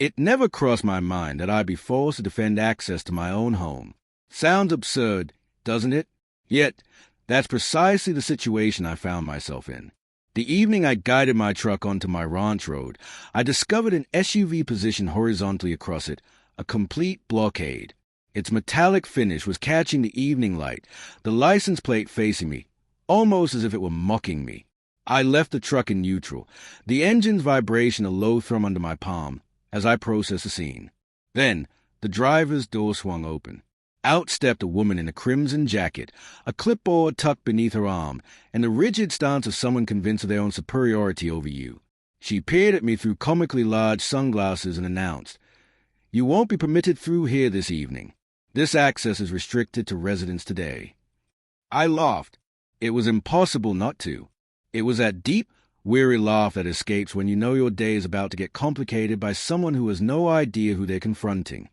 It never crossed my mind that I'd be forced to defend access to my own home. Sounds absurd, doesn't it? Yet, that's precisely the situation I found myself in. The evening I guided my truck onto my ranch road, I discovered an SUV positioned horizontally across it, a complete blockade. Its metallic finish was catching the evening light, the license plate facing me, almost as if it were mocking me. I left the truck in neutral, the engine's vibration a low thrum under my palm, as I processed the scene. Then, the driver's door swung open. Out stepped a woman in a crimson jacket, a clipboard tucked beneath her arm, and the rigid stance of someone convinced of their own superiority over you. She peered at me through comically large sunglasses and announced, "You won't be permitted through here this evening. This access is restricted to residents today." I laughed. It was impossible not to. It was that deep, weary laugh that escapes when you know your day is about to get complicated by someone who has no idea who they're confronting.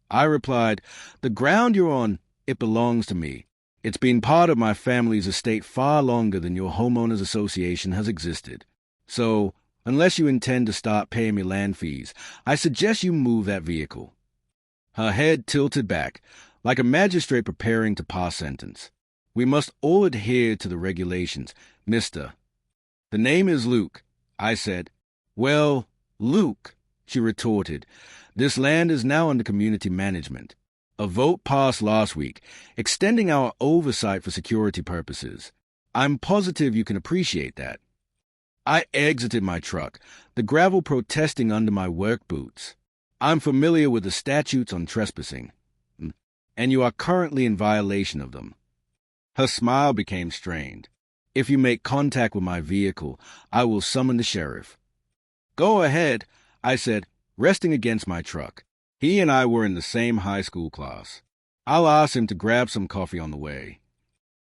I replied, "The ground you're on, it belongs to me. It's been part of my family's estate far longer than your homeowners association has existed. So, unless you intend to start paying me land fees, I suggest you move that vehicle." Her head tilted back, like a magistrate preparing to pass sentence. "We must all adhere to the regulations, Mr." "The name is Luke," I said. "Well, Luke," she retorted, "this land is now under community management. A vote passed last week, extending our oversight for security purposes. I'm positive you can appreciate that." I exited my truck, the gravel protesting under my work boots. "I'm familiar with the statutes on trespassing, and you are currently in violation of them." Her smile became strained. "If you make contact with my vehicle, I will summon the sheriff." "Go ahead," I said, resting against my truck. He and I were in the same high school class. "I'll ask him to grab some coffee on the way."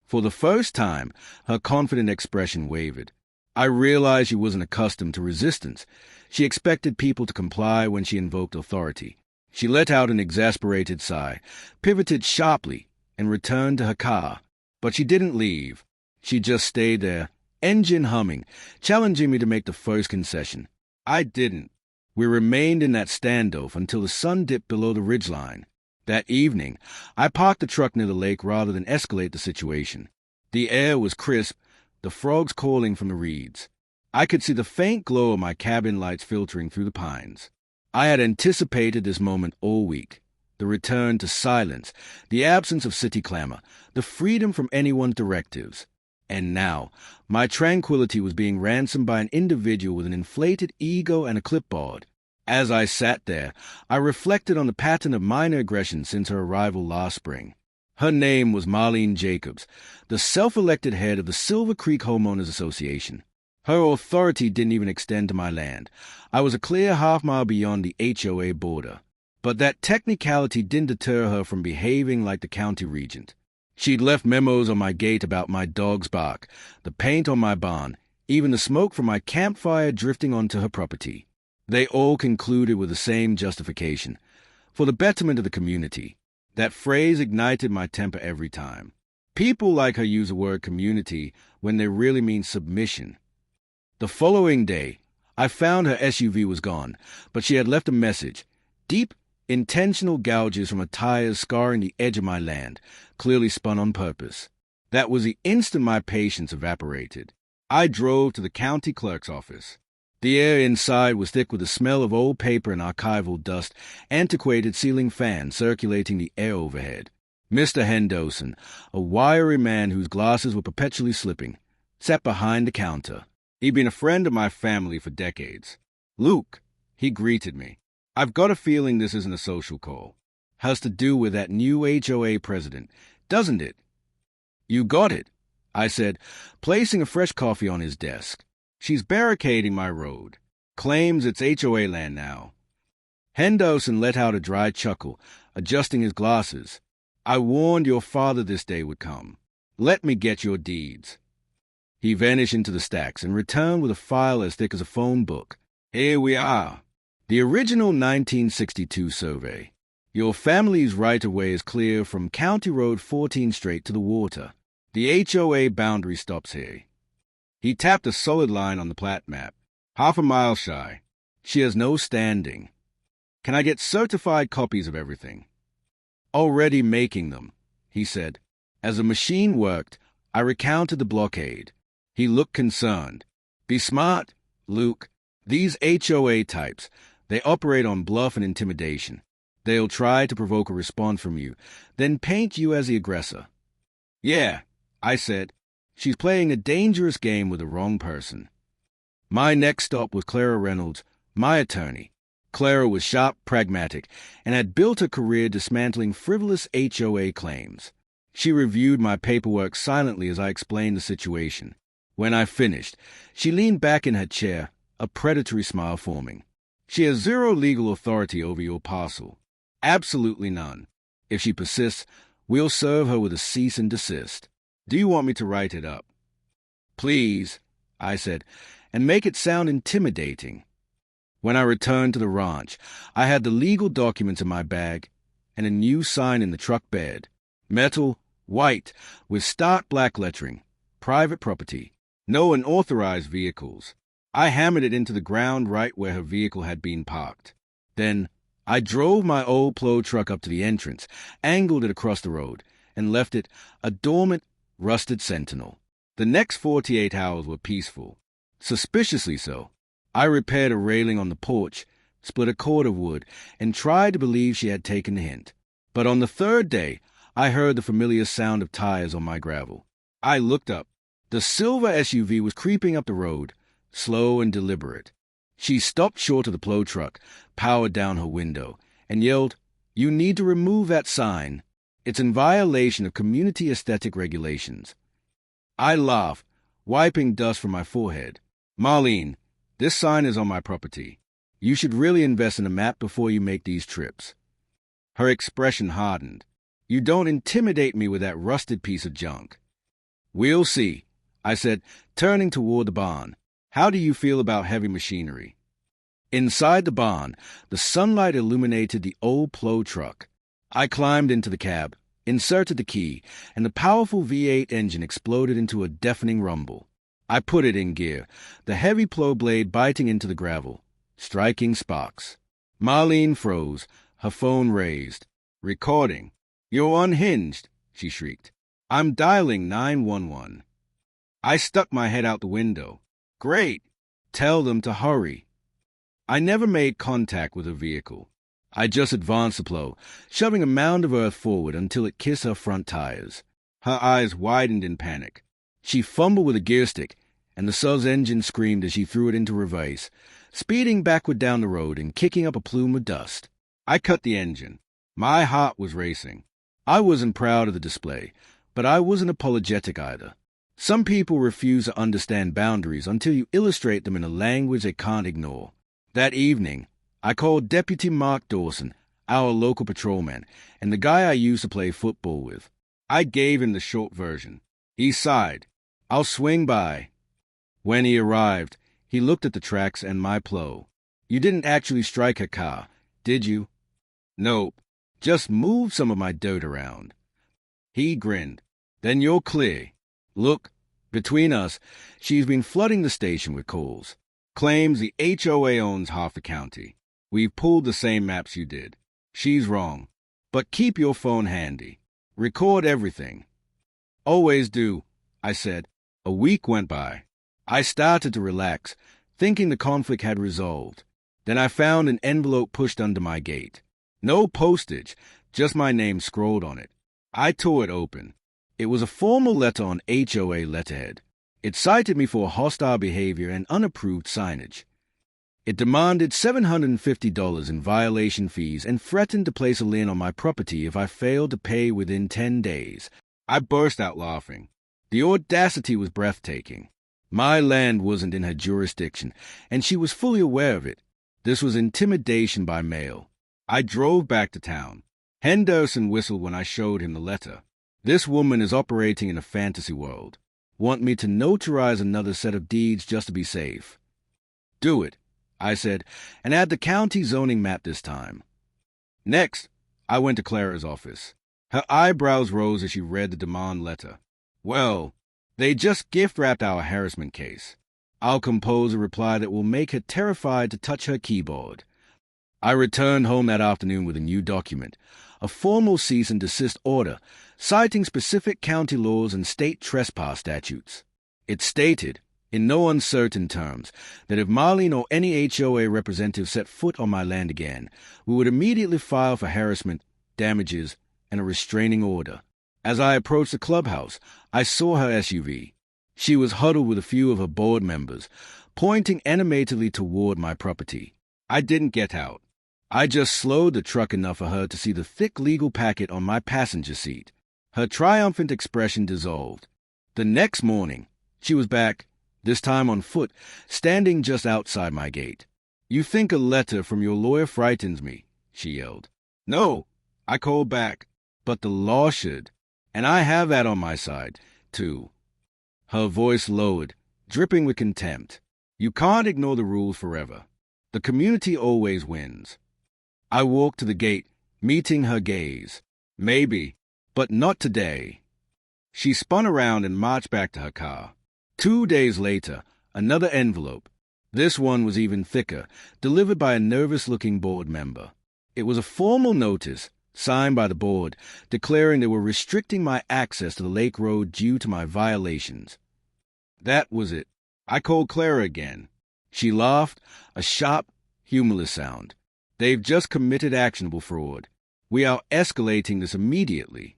For the first time, her confident expression wavered. I realized she wasn't accustomed to resistance. She expected people to comply when she invoked authority. She let out an exasperated sigh, pivoted sharply, and returned to her car. But she didn't leave. She just stayed there, engine humming, challenging me to make the first concession. I didn't. We remained in that standoff until the sun dipped below the ridgeline. That evening, I parked the truck near the lake rather than escalate the situation. The air was crisp, the frogs calling from the reeds. I could see the faint glow of my cabin lights filtering through the pines. I had anticipated this moment all week. The return to silence, the absence of city clamor, the freedom from anyone's directives. And now, my tranquility was being ransomed by an individual with an inflated ego and a clipboard. As I sat there, I reflected on the pattern of minor aggression since her arrival last spring. Her name was Marlene Jacobs, the self-elected head of the Silver Creek Homeowners Association. Her authority didn't even extend to my land. I was a clear half-mile beyond the HOA border. But that technicality didn't deter her from behaving like the county regent. She'd left memos on my gate about my dog's bark, the paint on my barn, even the smoke from my campfire drifting onto her property. They all concluded with the same justification: for the betterment of the community. That phrase ignited my temper every time. People like her use the word community when they really mean submission. The following day, I found her SUV was gone, but she had left a message. Deep, intentional gouges from her tires scarring the edge of my land, clearly spun on purpose. That was the instant my patience evaporated. I drove to the county clerk's office. The air inside was thick with the smell of old paper and archival dust, antiquated ceiling fans circulating the air overhead. Mr. Henderson, a wiry man whose glasses were perpetually slipping, sat behind the counter. He'd been a friend of my family for decades. "Luke," he greeted me. "I've got a feeling this isn't a social call. Has to do with that new HOA president, doesn't it?" "You got it," I said, placing a fresh coffee on his desk. "She's barricading my road. Claims it's HOA land now." Henderson let out a dry chuckle, adjusting his glasses. "I warned your father this day would come. Let me get your deeds." He vanished into the stacks and returned with a file as thick as a phone book. "Here we are. The original 1962 survey. Your family's right-of-way is clear from County Road 14 straight to the water. The HOA boundary stops here." He tapped a solid line on the plat map. "Half a mile shy. She has no standing. Can I get certified copies of everything? Already making them, he said. As the machine worked, I recounted the blockade. He looked concerned. Be smart, Luke. These HOA types, they operate on bluff and intimidation. They'll try to provoke a response from you, then paint you as the aggressor. Yeah, I said. She's playing a dangerous game with the wrong person. My next stop was Clara Reynolds, my attorney. Clara was sharp, pragmatic, and had built a career dismantling frivolous HOA claims. She reviewed my paperwork silently as I explained the situation. When I finished, she leaned back in her chair, a predatory smile forming. She has zero legal authority over your parcel. Absolutely none. If she persists, we'll serve her with a cease and desist. Do you want me to write it up? Please, I said, and make it sound intimidating. When I returned to the ranch, I had the legal documents in my bag and a new sign in the truck bed. Metal, white, with stark black lettering. Private property. No unauthorized vehicles. I hammered it into the ground right where her vehicle had been parked. Then I drove my old plow truck up to the entrance, angled it across the road, and left it a dormant, rusted sentinel. The next 48 hours were peaceful. Suspiciously so. I repaired a railing on the porch, split a cord of wood, and tried to believe she had taken the hint. But on the third day, I heard the familiar sound of tires on my gravel. I looked up. The silver SUV was creeping up the road, slow and deliberate. She stopped short of the plow truck, powered down her window, and yelled, "You need to remove that sign. It's in violation of community aesthetic regulations." I laughed, wiping dust from my forehead. "Marlene, this sign is on my property. You should really invest in a map before you make these trips." Her expression hardened. "You don't intimidate me with that rusted piece of junk." "We'll see," I said, turning toward the barn. "How do you feel about heavy machinery?" Inside the barn, the sunlight illuminated the old plow truck. I climbed into the cab, inserted the key, and the powerful V8 engine exploded into a deafening rumble. I put it in gear, the heavy plow blade biting into the gravel, striking sparks. Marlene froze, her phone raised. "Recording. You're unhinged," she shrieked. "I'm dialing 911. I stuck my head out the window. "Great. Tell them to hurry." I never made contact with her vehicle. I just advanced the plow, shoving a mound of earth forward until it kissed her front tires. Her eyes widened in panic. She fumbled with a gear stick, and the sub's engine screamed as she threw it into reverse, speeding backward down the road and kicking up a plume of dust. I cut the engine. My heart was racing. I wasn't proud of the display, but I wasn't apologetic either. Some people refuse to understand boundaries until you illustrate them in a language they can't ignore. That evening, I called Deputy Mark Dawson, our local patrolman, and the guy I used to play football with. I gave him the short version. He sighed. "I'll swing by." When he arrived, he looked at the tracks and my plow. "You didn't actually strike her car, did you?" "Nope. Just moved some of my dirt around." He grinned. "Then you're clear. Look, between us, she's been flooding the station with calls. Claims the HOA owns half the county. We've pulled the same maps you did. She's wrong. But keep your phone handy. Record everything." "Always do," I said. A week went by. I started to relax, thinking the conflict had resolved. Then I found an envelope pushed under my gate. No postage, just my name scrolled on it. I tore it open. It was a formal letter on HOA letterhead. It cited me for hostile behavior and unapproved signage. It demanded $750 in violation fees and threatened to place a lien on my property if I failed to pay within 10 days. I burst out laughing. The audacity was breathtaking. My land wasn't in her jurisdiction, and she was fully aware of it. This was intimidation by mail. I drove back to town. Henderson whistled when I showed him the letter. "This woman is operating in a fantasy world. Want me to notarize another set of deeds just to be safe?" "Do it," I said, "and add the county zoning map this time." Next, I went to Clara's office. Her eyebrows rose as she read the demand letter. "Well, they just gift-wrapped our harassment case. I'll compose a reply that will make her terrified to touch her keyboard. I returned home that afternoon with a new document, a formal cease and desist order, citing specific county laws and state trespass statutes. It stated, in no uncertain terms, that if Marlene or any HOA representative set foot on my land again, we would immediately file for harassment, damages, and a restraining order. As I approached the clubhouse, I saw her SUV. She was huddled with a few of her board members, pointing animatedly toward my property. I didn't get out. I just slowed the truck enough for her to see the thick legal packet on my passenger seat. Her triumphant expression dissolved. The next morning, she was back, this time on foot, standing just outside my gate. "You think a letter from your lawyer frightens me," she yelled. "No," I called back, "but the law should. And I have that on my side, too." Her voice lowered, dripping with contempt. "You can't ignore the rules forever. The community always wins." I walked to the gate, meeting her gaze. "Maybe, but not today." She spun around and marched back to her car. 2 days later, another envelope. This one was even thicker, delivered by a nervous-looking board member. It was a formal notice, signed by the board, declaring they were restricting my access to the Lake Road due to my violations. That was it. I called Clara again. She laughed, a sharp, humorless sound. "They've just committed actionable fraud. We are escalating this immediately."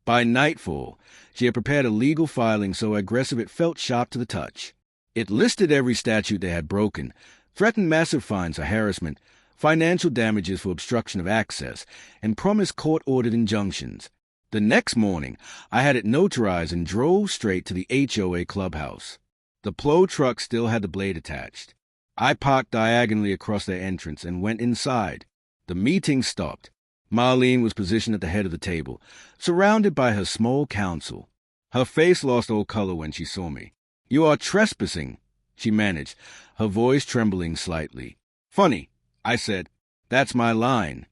By nightfall, she had prepared a legal filing so aggressive it felt sharp to the touch. It listed every statute they had broken, threatened massive fines for harassment, financial damages for obstruction of access, and promised court-ordered injunctions. The next morning, I had it notarized and drove straight to the HOA clubhouse. The plow truck still had the blade attached. I parked diagonally across their entrance and went inside. The meeting stopped. Marlene was positioned at the head of the table, surrounded by her small council. Her face lost all color when she saw me. "You are trespassing," she managed, her voice trembling slightly. "Funny," I said. "That's my line."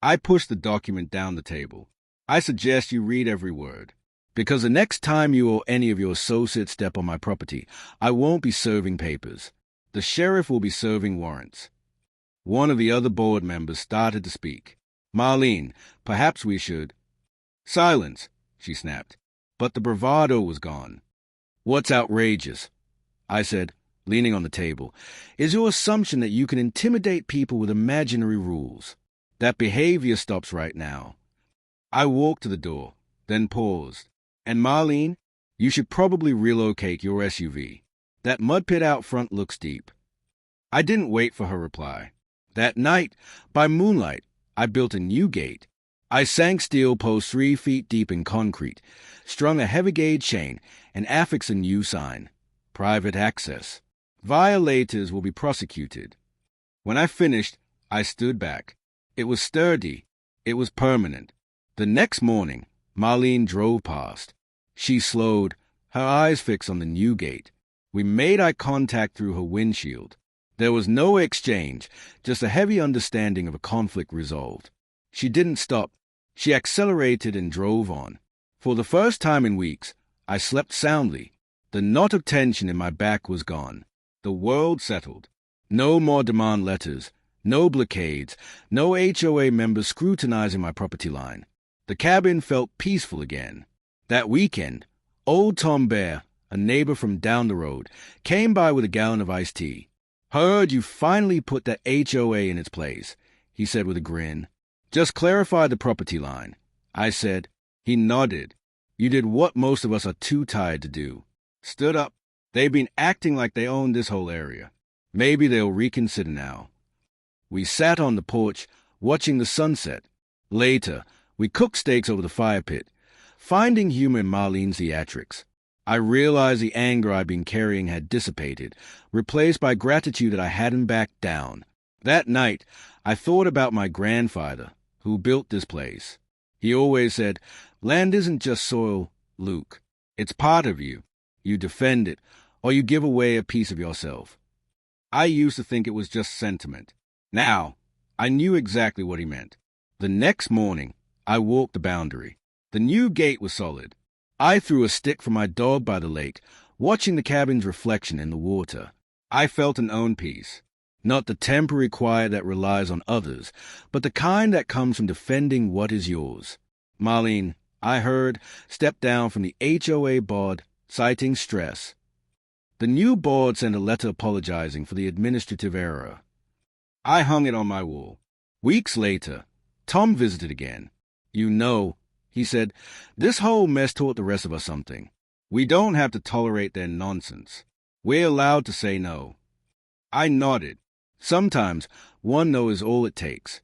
I pushed the document down the table. "I suggest you read every word, because the next time you or any of your associates step on my property, I won't be serving papers. The sheriff will be serving warrants." One of the other board members started to speak. "Marlene, perhaps we should—" "Silence," she snapped. But the bravado was gone. "What's outrageous," I said, leaning on the table, "is your assumption that you can intimidate people with imaginary rules. That behavior stops right now." I walked to the door, then paused. "And Marlene, you should probably relocate your SUV. That mud pit out front looks deep." I didn't wait for her reply. That night, by moonlight, I built a new gate. I sank steel posts 3 feet deep in concrete, strung a heavy-gauge chain, and affixed a new sign: "Private access. Violators will be prosecuted." When I finished, I stood back. It was sturdy. It was permanent. The next morning, Marlene drove past. She slowed, her eyes fixed on the new gate. We made eye contact through her windshield. There was no exchange, just a heavy understanding of a conflict resolved. She didn't stop. She accelerated and drove on. For the first time in weeks, I slept soundly. The knot of tension in my back was gone. The world settled. No more demand letters, no blockades, no HOA members scrutinizing my property line. The cabin felt peaceful again. That weekend, old Tom Bear, a neighbor from down the road, came by with a gallon of iced tea. "Heard you finally put that HOA in its place," he said with a grin. "Just clarify the property line." I said. He nodded. "You did what most of us are too tired to do. Stood up. They've been acting like they own this whole area. Maybe they'll reconsider now." We sat on the porch, watching the sunset. Later, we cooked steaks over the fire pit, finding humor in Marlene's theatrics. I realized the anger I'd been carrying had dissipated, replaced by gratitude that I hadn't backed down. That night, I thought about my grandfather, who built this place. He always said, "Land isn't just soil, Luke. It's part of you. You defend it, or you give away a piece of yourself." I used to think it was just sentiment. Now, I knew exactly what he meant. The next morning, I walked the boundary. The new gate was solid. I threw a stick for my dog by the lake, watching the cabin's reflection in the water. I felt an own peace. Not the temporary quiet that relies on others, but the kind that comes from defending what is yours. Marlene, I heard, stepped down from the HOA board, citing stress. The new board sent a letter apologizing for the administrative error. I hung it on my wall. Weeks later, Tom visited again. You know, he said, this whole mess taught the rest of us something. We don't have to tolerate their nonsense. We're allowed to say no. I nodded. Sometimes one no is all it takes.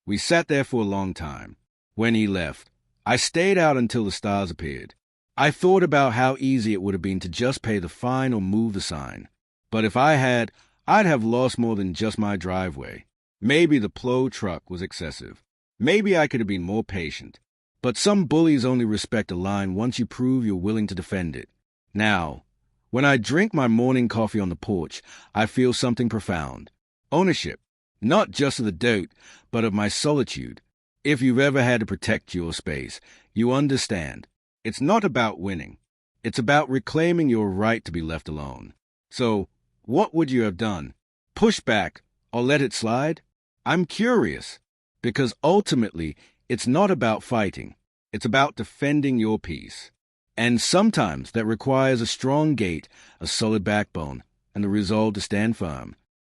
We sat there for a long time. When he left, I stayed out until the stars appeared. I thought about how easy it would have been to just pay the fine or move the sign. But if I had, I'd have lost more than just my driveway. Maybe the plow truck was excessive. Maybe I could have been more patient. But some bullies only respect a line once you prove you're willing to defend it. Now, when I drink my morning coffee on the porch, I feel something profound. Ownership, not just of the dirt, but of my solitude. If you've ever had to protect your space, you understand. It's not about winning. It's about reclaiming your right to be left alone. So, what would you have done? Push back or let it slide? I'm curious, because ultimately, it's not about fighting. It's about defending your peace. And sometimes that requires a strong gate, a solid backbone, and the resolve to stand firm.